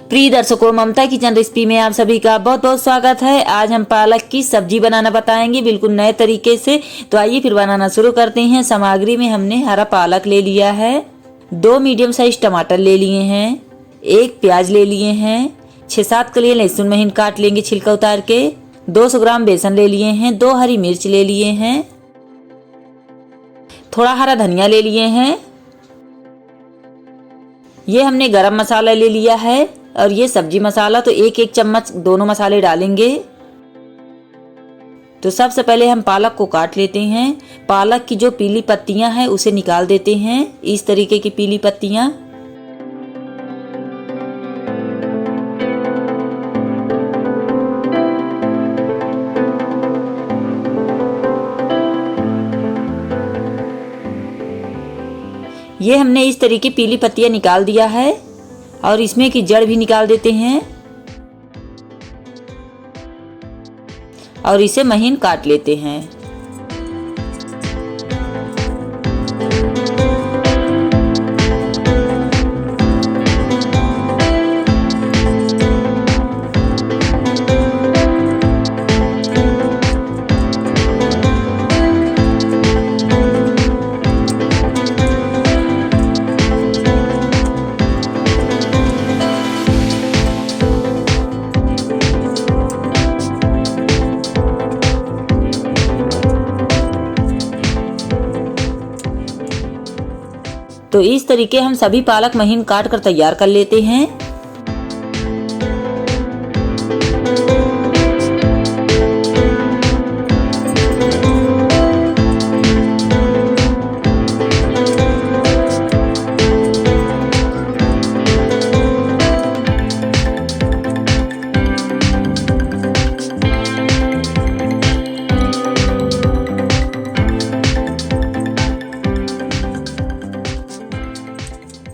प्रिय दर्शकों, ममता kitchen recipe में आप सभी का बहुत बहुत स्वागत है। आज हम पालक की सब्जी बनाना बताएंगे बिल्कुल नए तरीके से। तो आइए फिर बनाना शुरू करते हैं। सामग्री में हमने हरा पालक ले लिया है, 2 मीडियम साइज टमाटर ले लिए हैं, 1 प्याज ले लिए हैं, 6-7 कलियां लहसुन महीन काट लेंगे छिलका उतार के, 200 ग्राम बेसन ले लिए हैं, 2 हरी मिर्च ले लिए हैं, थोड़ा हरा धनिया ले लिए हैं, ये हमने गरम मसाला ले लिया है और ये सब्जी मसाला। तो 1-1 चम्मच दोनों मसाले डालेंगे। तो सबसे पहले हम पालक को काट लेते हैं। पालक की जो पीली पत्तियां हैं उसे निकाल देते हैं। इस तरीके की पीली पत्तियां। ये हमने इस तरीके पीली पत्तियां निकाल दिया है और इसमें की जड़ भी निकाल देते हैं और इसे महीन काट लेते हैं। तो इस तरीके हम सभी पालक महीन काट कर तैयार कर लेते हैं।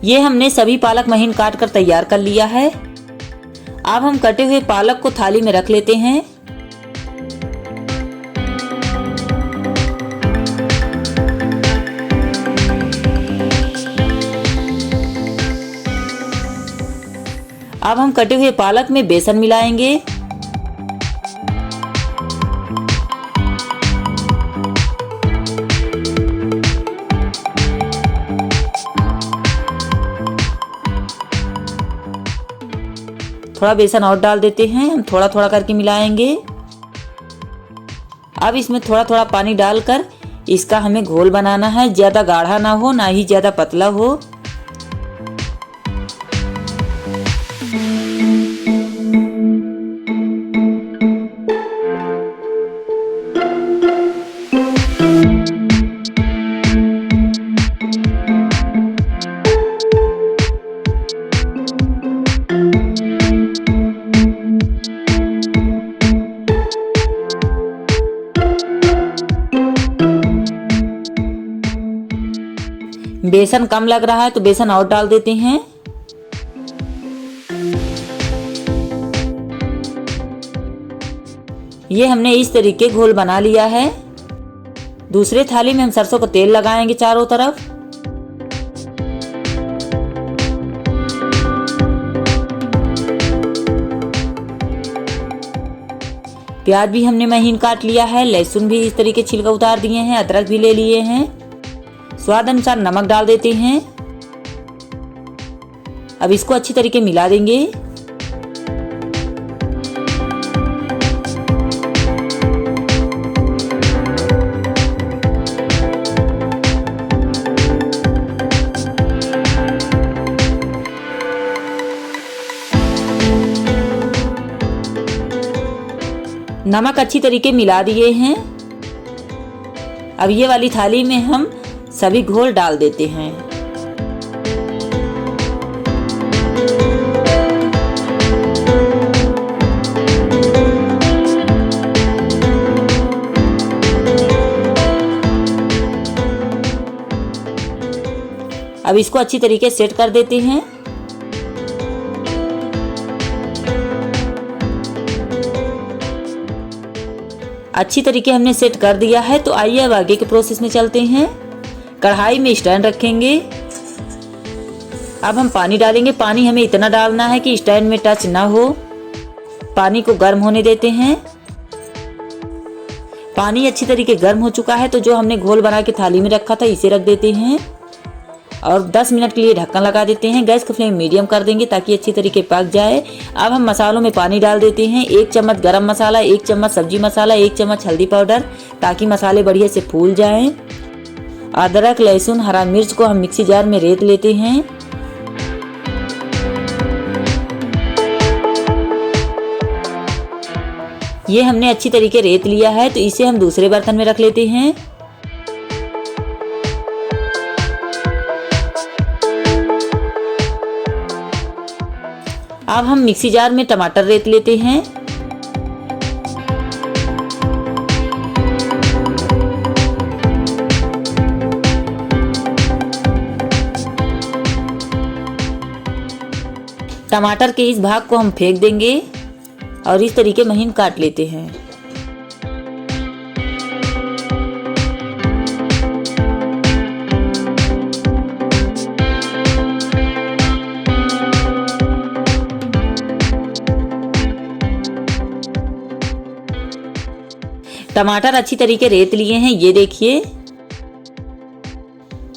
ये हमने सभी पालक महीन काट कर तैयार कर लिया है। अब हम कटे हुए पालक को थाली में रख लेते हैं। अब हम कटे हुए पालक में बेसन मिलाएंगे। थोड़ा बेसन और डाल देते हैं। हम थोड़ा थोड़ा करके मिलाएंगे। अब इसमें थोड़ा थोड़ा पानी डालकर इसका हमें घोल बनाना है। ज्यादा गाढ़ा ना हो ना ही ज्यादा पतला हो। बेसन कम लग रहा है तो बेसन और डाल देते हैं। ये हमने इस तरीके घोल बना लिया है। दूसरे थाली में हम सरसों का तेल लगाएंगे चारों तरफ। प्याज भी हमने महीन काट लिया है। लहसुन भी इस तरीके छिलका उतार दिए हैं। अदरक भी ले लिए हैं। स्वाद अनुसार नमक डाल देते हैं। अब इसको अच्छी तरीके मिला देंगे। नमक अच्छी तरीके मिला दिए हैं। अब ये वाली थाली में हम सभी घोल डाल देते हैं। अब इसको अच्छी तरीके से सेट कर देते हैं। अच्छी तरीके हमने सेट कर दिया है। तो आइए अब आगे के प्रोसेस में चलते हैं। कढ़ाई में स्टैंड रखेंगे। अब हम पानी डालेंगे। पानी हमें इतना डालना है कि स्टैंड में टच ना हो। पानी को गर्म होने देते हैं। पानी अच्छी तरीके गर्म हो चुका है तो जो हमने घोल बना के थाली में रखा था इसे रख देते हैं और 10 मिनट के लिए ढक्कन लगा देते हैं। गैस का फ्लेम मीडियम कर देंगे ताकि अच्छी तरीके पक जाए। अब हम मसालों में पानी डाल देते हैं। 1 चम्मच गरम मसाला, 1 चम्मच सब्जी मसाला, 1 चम्मच हल्दी पाउडर, ताकि मसाले बढ़िया से फूल जाएं। अदरक, लहसुन, हरा मिर्च को हम मिक्सी जार में रेत लेते हैं। ये हमने अच्छी तरीके रेत लिया है तो इसे हम दूसरे बर्तन में रख लेते हैं। अब हम मिक्सी जार में टमाटर रेत लेते हैं। टमाटर के इस भाग को हम फेंक देंगे और इस तरीके महीन काट लेते हैं। टमाटर अच्छी तरीके रेत लिए हैं। ये देखिए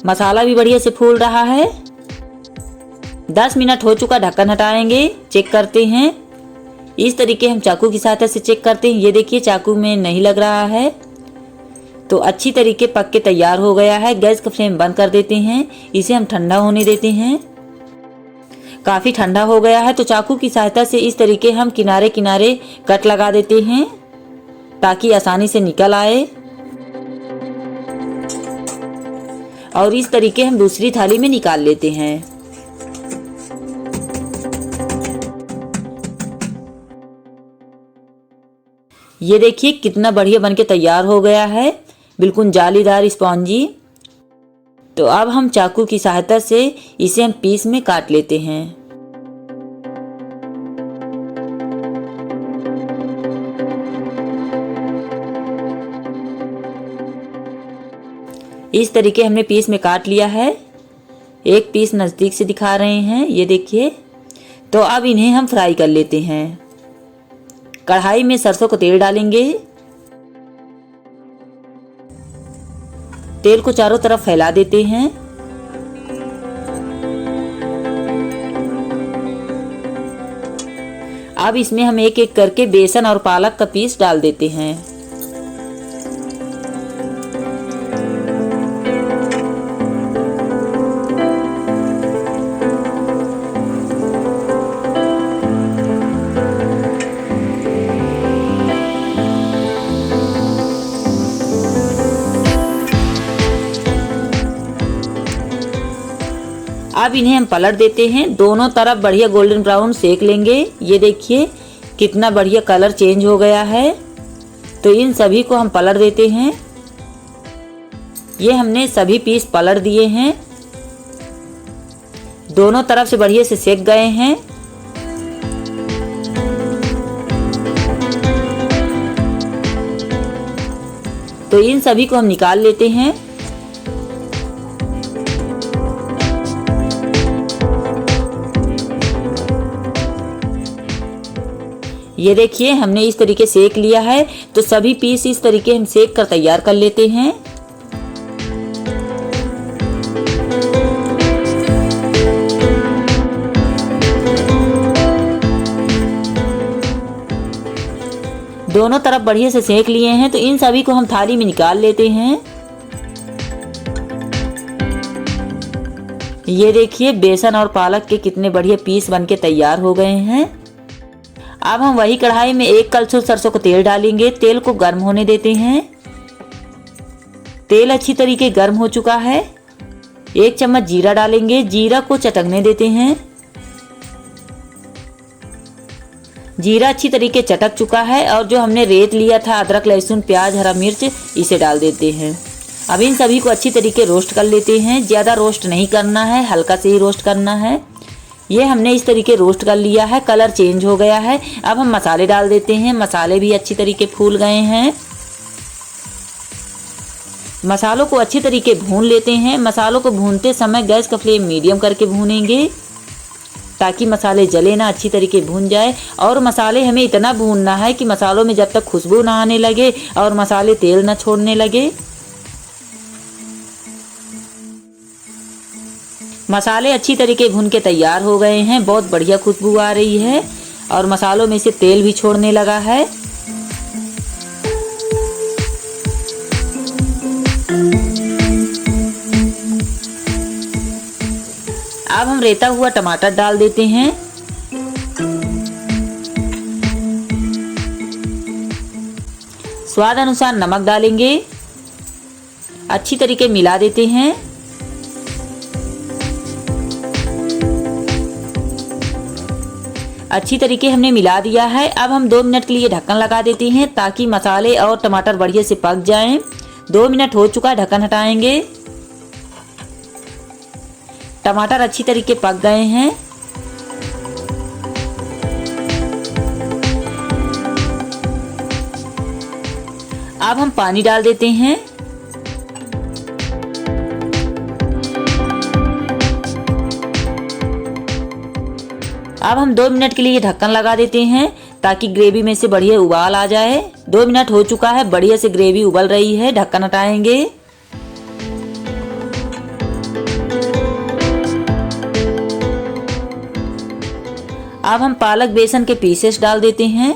मसाला भी बढ़िया से फूल रहा है। 10 मिनट हो चुका, ढक्कन हटाएंगे, चेक करते हैं। इस तरीके हम चाकू की सहायता से चेक करते हैं। ये देखिए चाकू में नहीं लग रहा है तो अच्छी तरीके पक के तैयार हो गया है। गैस का फ्लेम बंद कर देते हैं। इसे हम ठंडा होने देते हैं। काफ़ी ठंडा हो गया है तो चाकू की सहायता से इस तरीके हम किनारे किनारे कट लगा देते हैं ताकि आसानी से निकल आए। और इस तरीके हम दूसरी थाली में निकाल लेते हैं। ये देखिए कितना बढ़िया बनके तैयार हो गया है, बिल्कुल जालीदार स्पॉन्जी। तो अब हम चाकू की सहायता से इसे हम पीस में काट लेते हैं। इस तरीके हमने पीस में काट लिया है। एक पीस नज़दीक से दिखा रहे हैं, ये देखिए। तो अब इन्हें हम फ्राई कर लेते हैं। कढ़ाई में सरसों का तेल डालेंगे। तेल को चारों तरफ फैला देते हैं। अब इसमें हम एक एक करके बेसन और पालक का पीस डाल देते हैं। अब इन्हें हम पलट देते हैं। दोनों तरफ बढ़िया गोल्डन ब्राउन सेक लेंगे। ये देखिए कितना बढ़िया कलर चेंज हो गया है। तो इन सभी को हम पलट देते हैं। ये हमने सभी पीस पलट दिए हैं। दोनों तरफ से बढ़िया से सेक गए हैं। तो इन सभी को हम निकाल लेते हैं। ये देखिए हमने इस तरीके सेक लिया है। तो सभी पीस इस तरीके हम सेक कर तैयार कर लेते हैं। दोनों तरफ बढ़िया से सेक लिए हैं। तो इन सभी को हम थाली में निकाल लेते हैं। ये देखिए बेसन और पालक के कितने बढ़िया पीस बनके तैयार हो गए हैं। अब हम वही कढ़ाई में 1 कलछुल सरसों का तेल डालेंगे। तेल को गर्म होने देते हैं। तेल अच्छी तरीके गर्म हो चुका है। 1 चम्मच जीरा डालेंगे। जीरा को चटकने देते हैं। जीरा अच्छी तरीके चटक चुका है और जो हमने रेत लिया था अदरक, लहसुन, प्याज, हरा मिर्च, इसे डाल देते हैं। अब इन सभी को अच्छी तरीके रोस्ट कर लेते हैं। ज़्यादा रोस्ट नहीं करना है, हल्का से ही रोस्ट करना है। ये हमने इस तरीके रोस्ट कर लिया है। कलर चेंज हो गया है। अब हम मसाले डाल देते हैं। मसाले भी अच्छी तरीके फूल गए हैं। मसालों को अच्छे तरीके भून लेते हैं। मसालों को भूनते समय गैस का फ्लेम मीडियम करके भूनेंगे ताकि मसाले जले ना, अच्छी तरीके भून जाए। और मसाले हमें इतना भूनना है कि मसालों में जब तक खुशबू ना आने लगे और मसाले तेल ना छोड़ने लगे। मसाले अच्छी तरीके भून के तैयार हो गए हैं। बहुत बढ़िया खुशबू आ रही है और मसालों में से तेल भी छोड़ने लगा है। अब हम रेता हुआ टमाटर डाल देते हैं। स्वाद अनुसार नमक डालेंगे। अच्छी तरीके मिला देते हैं। अच्छी तरीके हमने मिला दिया है। अब हम 2 मिनट के लिए ढक्कन लगा देते हैं ताकि मसाले और टमाटर बढ़िया से पक जाएं। 2 मिनट हो चुका है, ढक्कन हटाएंगे। टमाटर अच्छी तरीके पक गए हैं। अब हम पानी डाल देते हैं। अब हम 2 मिनट के लिए ढक्कन लगा देते हैं ताकि ग्रेवी में से बढ़िया उबाल आ जाए। 2 मिनट हो चुका है, बढ़िया से ग्रेवी उबल रही है। ढक्कन हटाएंगे। अब हम पालक बेसन के पीसेस डाल देते हैं।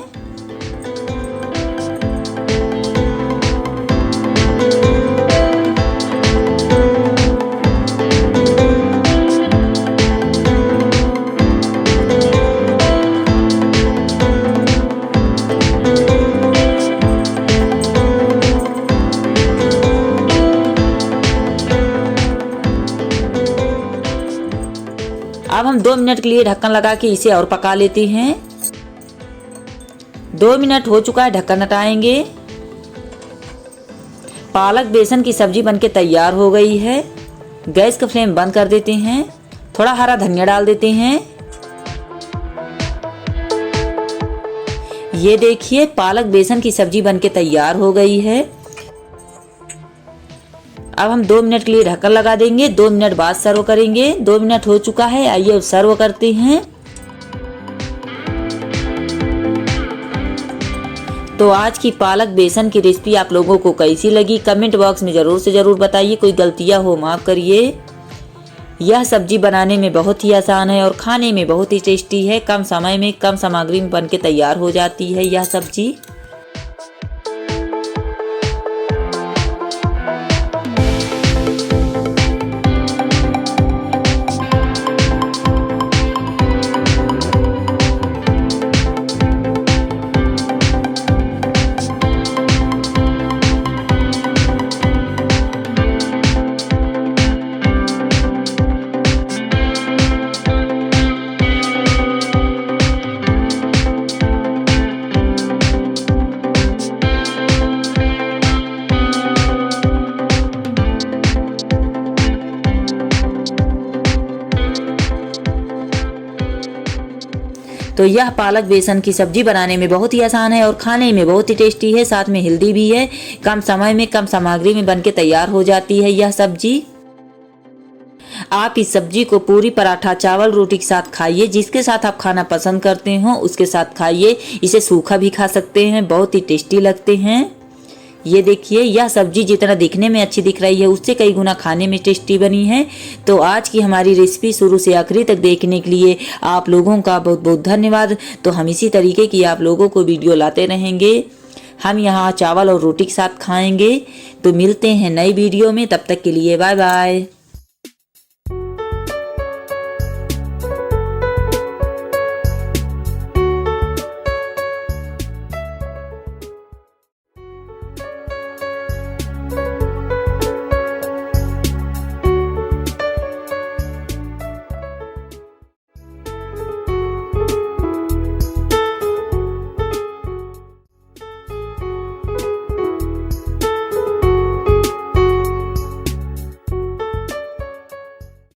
अब हम 2 मिनट के लिए ढक्कन लगा के इसे और पका लेते हैं। 2 मिनट हो चुका है, ढक्कन हटाएंगे। पालक बेसन की सब्जी बनके तैयार हो गई है। गैस का फ्लेम बंद कर देते हैं। थोड़ा हरा धनिया डाल देते हैं। ये देखिए पालक बेसन की सब्जी बनके तैयार हो गई है। अब हम 2 मिनट के लिए ढक्कन लगा देंगे। 2 मिनट बाद सर्व करेंगे। 2 मिनट हो चुका है, आइए अब सर्व करते हैं। तो आज की पालक बेसन की रेसिपी आप लोगों को कैसी लगी कमेंट बॉक्स में ज़रूर से ज़रूर बताइए। कोई गलतियां हो माफ़ करिए। यह सब्जी बनाने में बहुत ही आसान है और खाने में बहुत ही टेस्टी है। कम समय में कम सामग्री में बनके तैयार हो जाती है यह सब्जी। तो यह पालक बेसन की सब्जी बनाने में बहुत ही आसान है और खाने में बहुत ही टेस्टी है, साथ में हेल्दी भी है। कम समय में कम सामग्री में बनके तैयार हो जाती है यह सब्जी। आप इस सब्जी को पूरी, पराठा, चावल, रोटी के साथ खाइए। जिसके साथ आप खाना पसंद करते हो उसके साथ खाइए। इसे सूखा भी खा सकते हैं, बहुत ही टेस्टी लगते हैं। ये देखिए यह सब्जी जितना दिखने में अच्छी दिख रही है उससे कई गुना खाने में टेस्टी बनी है। तो आज की हमारी रेसिपी शुरू से आखिरी तक देखने के लिए आप लोगों का बहुत बहुत धन्यवाद। तो हम इसी तरीके की आप लोगों को वीडियो लाते रहेंगे। हम यहाँ चावल और रोटी के साथ खाएंगे। तो मिलते हैं नई वीडियो में, तब तक के लिए बाय बाय।